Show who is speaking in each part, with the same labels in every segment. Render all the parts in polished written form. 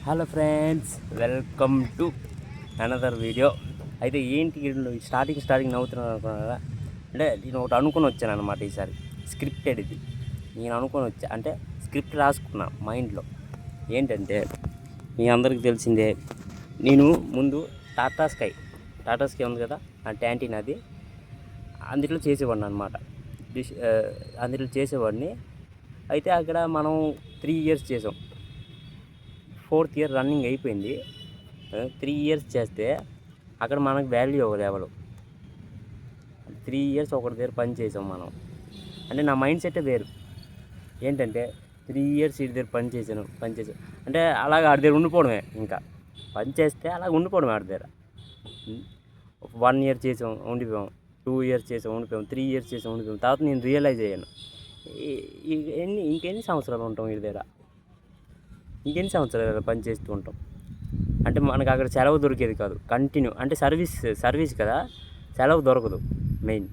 Speaker 1: Hello friends, welcome to another video. అయితే ఏంటి starting నవ్వుతున్నాను అనుకున్నాను కదా. అంటే నేను ఒకటి అనుకుని వచ్చాను అనమాట. ఈసారి స్క్రిప్టెడ్ ఇది. నేను అనుకుని వచ్చా అంటే స్క్రిప్ట్ రాసుకున్నా మైండ్లో. ఏంటంటే మీ అందరికీ తెలిసిందే, నేను ముందు టాటా స్కై ఉంది కదా, ఆ ట్యాంటీన్ అది అందులో చేసేవాడిని అనమాట. అందులో చేసేవాడిని. అయితే అక్కడ మనం 3 years చేసాం. 4th year రన్నింగ్ అయిపోయింది. 3 years చేస్తే అక్కడ మనకు వాల్యూ అవ్వదు ఎవరు. 3 years ఒకటి దగ్గర పని చేసాం మనం. అంటే నా మైండ్ సెట్ వేరు. ఏంటంటే 3 years వీడి దగ్గర పని చేశాను అంటే అలాగ ఆడి దగ్గర ఉండిపోవడమే. ఇంకా పని చేస్తే అలాగ ఉండిపోవడమే ఆడి దగ్గర. 1 year చేసాం, ఉండిపోయాం. 2 years చేసాం, ఉండిపోయాం. 3 years చేసాం, ఉండిపోయాం. తర్వాత నేను రియలైజ్ అయ్యాను, ఇంకెన్ని సంవత్సరాలు ఉంటాం వీడి దగ్గర, ఇంకెన్ని సంవత్సరాలు పని చేస్తూ ఉంటాం. అంటే మనకు అక్కడ సెలవు దొరికేది కాదు. కంటిన్యూ అంటే సర్వీస్ కదా, సెలవు దొరకదు. మెయిన్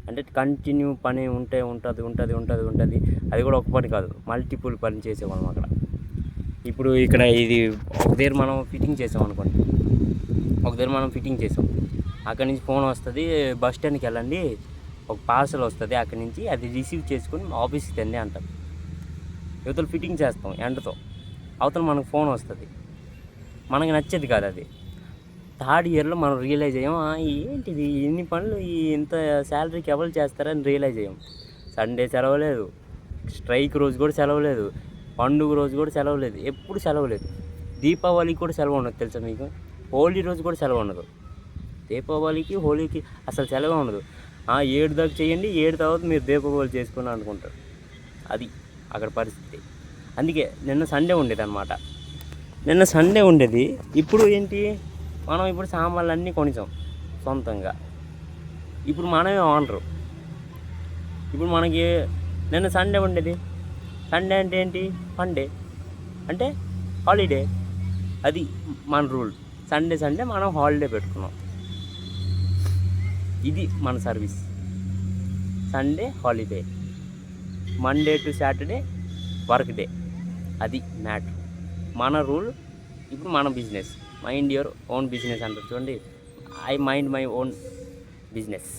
Speaker 1: అంటే కంటిన్యూ పని ఉంటుంది. అది కూడా ఒక పని కాదు, మల్టిపుల్ పని చేసేవాళ్ళం అక్కడ. ఇప్పుడు ఇక్కడ ఇది ఒక దగ్గర మనం ఫిట్టింగ్ చేసాం అనుకోండి. అక్కడి నుంచి ఫోన్ వస్తుంది, బస్ స్టాండ్కి వెళ్ళండి, ఒక పార్సల్ వస్తుంది అక్కడి నుంచి, అది రిసీవ్ చేసుకొని ఆఫీస్కి తండి అంటారు. యువతలు ఫిట్టింగ్ చేస్తాం ఎండతో, అవతల మనకు ఫోన్ వస్తుంది. మనకి నచ్చేది కాదు అది. 3rd yearలో మనం రియలైజ్ అయ్యాం, ఏంటిది ఇన్ని పనులు ఇంత శాలరీకి ఎవరు చేస్తారని రియలైజ్ అయ్యాం. సండే సెలవు లేదు, స్ట్రైక్ రోజు కూడా సెలవు లేదు, పండుగ రోజు కూడా సెలవు లేదు, ఎప్పుడు సెలవు లేదు. దీపావళికి కూడా సెలవు ఉండదు తెలుసా మీకు. హోలీ రోజు కూడా సెలవు ఉండదు. దీపావళికి హోలీకి అసలు సెలవు ఉండదు. 7 దాకా చేయండి, 7 తర్వాత మీరు దీపావళి చేసుకుని అనుకుంటారు. అది అక్కడ పరిస్థితి. అందుకే నిన్న సండే ఉండేది. ఇప్పుడు ఏంటి, మనం ఇప్పుడు సామాన్లు అన్నీ కొనిసాం సొంతంగా. ఇప్పుడు మనమే ఓనరు. ఇప్పుడు మనకి నిన్న సండే ఉండేది. సండే అంటే ఏంటి, సండే అంటే హాలిడే. అది మన రూల్. సండే మనం హాలిడే పెట్టుకున్నాం. ఇది మన service. Sunday holiday, Monday to Saturday work day. అది మ్యాటర్, మన రూల్. ఇప్పుడు మన business, mind your own business అంటారు చూడండి. I mind my own business.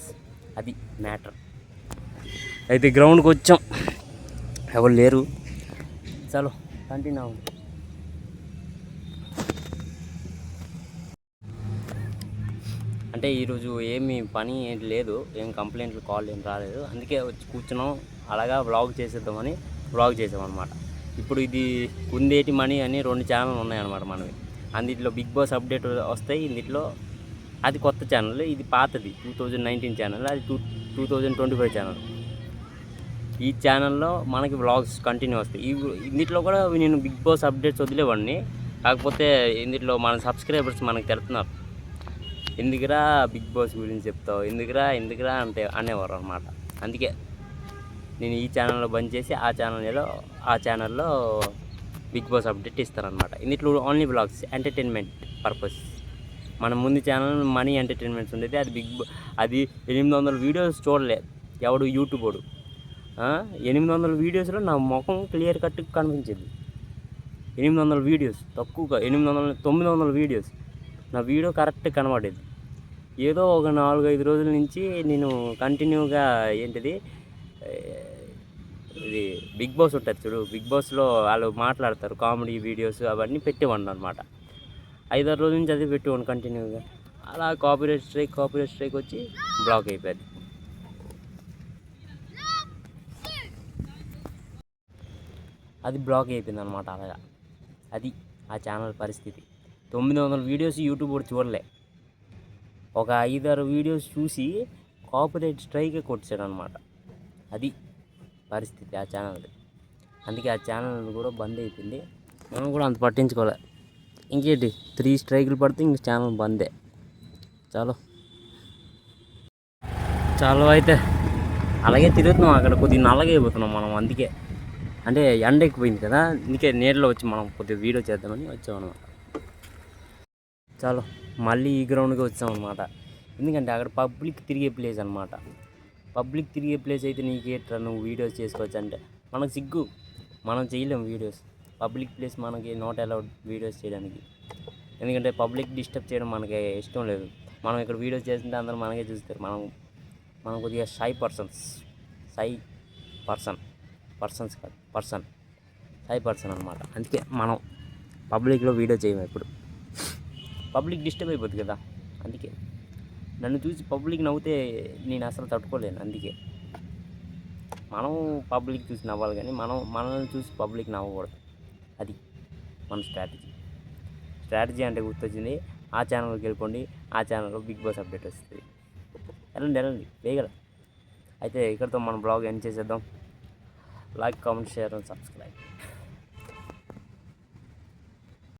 Speaker 1: అది మ్యాటర్. అయితే గ్రౌండ్కి వచ్చాం, ఎవరు లేరు. చలో కంటిన్యూ. అంటే ఈరోజు ఏమి పని ఏంటి లేదు, ఏం కంప్లైంట్లు కాల్ ఏం రాలేదు. అందుకే వచ్చి కూర్చున్నాం, అలాగా వ్లాగ్ చేసేద్దామని వ్లాగ్ చేసామన్నమాట. ఇప్పుడు ఇది కుందేటి మనీ అని 2 ఛానళ్ళు ఉన్నాయన్నమాట మనవి. అందులో బిగ్ బాస్ అప్డేట్ వస్తాయి. ఇందులో అది కొత్త ఛానల్, ఇది పాతది 2019 ఛానల్, అది 2025 ఛానల్. ఈ ఛానల్లో మనకి వ్లాగ్స్ కంటిన్యూ వస్తాయి. ఇందులో కూడా నేను బిగ్ బాస్ అప్డేట్స్ వదిలేవాడిని. కాకపోతే ఇందులో మన సబ్స్క్రైబర్స్ మనకు తెలుస్తున్నారు, ఎందుకురా బిగ్ బాస్ గురించి చెప్తావు, ఎందుకురా అంటే అనేవారు అనమాట. అందుకే నేను ఈ ఛానల్లో బంద్ చేసి ఆ ఛానల్లో బిగ్ బాస్ అప్డేట్ ఇస్తారనమాట. ఇందులో ఓన్లీ బ్లాగ్స్, ఎంటర్టైన్మెంట్ పర్పస్. మన ముందు ఛానల్ మనీ ఎంటర్టైన్మెంట్స్ ఉండేది. అది 800 వీడియోస్ చూడలే ఎవడు యూట్యూబోడు. 800 వీడియోస్లో నా ముఖం క్లియర్ కట్ కనిపించేది. 800 వీడియోస్ తక్కువగా, 900 వీడియోస్ నా వీడియో కరెక్ట్ కనబడేది. ఏదో ఒక 4-5 రోజుల నుంచి నేను కంటిన్యూగా ఇది బిగ్ బాస్ ఉంటుంది చూడు, బిగ్ బాస్లో వాళ్ళు మాట్లాడతారు కామెడీ వీడియోస్, అవన్నీ పెట్టేవాడిని అనమాట. 5-6 రోజుల నుంచి అది పెట్టేవాడిని కంటిన్యూగా. అలా కాపీరైట్ స్ట్రైక్ వచ్చి బ్లాక్ అయిపోయింది. అది బ్లాక్ అయిపోయింది అనమాట. అలాగా అది ఆ ఛానల్ పరిస్థితి. 900 వీడియోస్ యూట్యూబ్ కూడా చూడలే. ఒక 5-6 వీడియోస్ చూసి కాపీరైట్ స్ట్రైక్ కొట్టాడు అనమాట. అది పరిస్థితి ఆ ఛానల్ది. అందుకే ఆ ఛానల్ కూడా బంద్ అయిపోయింది. మనం కూడా అంత పట్టించుకోలే. ఇంకేంటి 3 స్ట్రైకులు పడితే ఇంక ఛానల్ బందే. చాలు అయితే అలాగే తిరుగుతున్నాం. అక్కడ కొద్దిగా నల్లగా అయిపోతున్నాం మనం. అందుకే అంటే ఎండ ఎక్కిపోయింది కదా, అందుకే నీళ్ళలో వచ్చి మనం కొద్దిగా వీడియో చేద్దామని వచ్చామన్నమాట. చాలు మళ్ళీ ఈ గ్రౌండ్కి వచ్చామన్నమాట. ఎందుకంటే అక్కడ పబ్లిక్ తిరిగే ప్లేస్ అనమాట. పబ్లిక్ తిరిగే ప్లేస్ అయితే నీకేట్రా నువ్వు వీడియోస్ చేసుకోవచ్చు అంటే మనకు సిగ్గు, మనం చేయలేము వీడియోస్. పబ్లిక్ ప్లేస్ మనకి నాట్ అలౌడ్ వీడియోస్ చేయడానికి. ఎందుకంటే పబ్లిక్ డిస్టర్బ్ చేయడం మనకి ఇష్టం లేదు. మనం ఇక్కడ వీడియోస్ చేస్తుంటే అందరూ మనకే చూస్తారు. మనం కొద్దిగా షై పర్సన్ అనమాట. అందుకే మనం పబ్లిక్లో వీడియో చేయము ఎప్పుడు. పబ్లిక్ డిస్టర్బ్ అయిపోద్ది కదా. అందుకే నన్ను చూసి పబ్లిక్ నవ్వుతే నేను అసలు తట్టుకోలేను. అందుకే మనం పబ్లిక్ చూసి నవ్వాలి, కానీ మనల్ని చూసి పబ్లిక్ నవ్వకూడదు. అది మన స్ట్రాటజీ అంటే గుర్తొచ్చింది. ఆ ఛానల్కి వెళ్ళిపోండి. ఆ ఛానల్లో బిగ్ బాస్ అప్డేట్ వస్తుంది. వెళ్ళండి వేగల. అయితే ఇక్కడితో మన బ్లాగ్ ఎండ్ చేసేద్దాం. Like, comment, share and subscribe.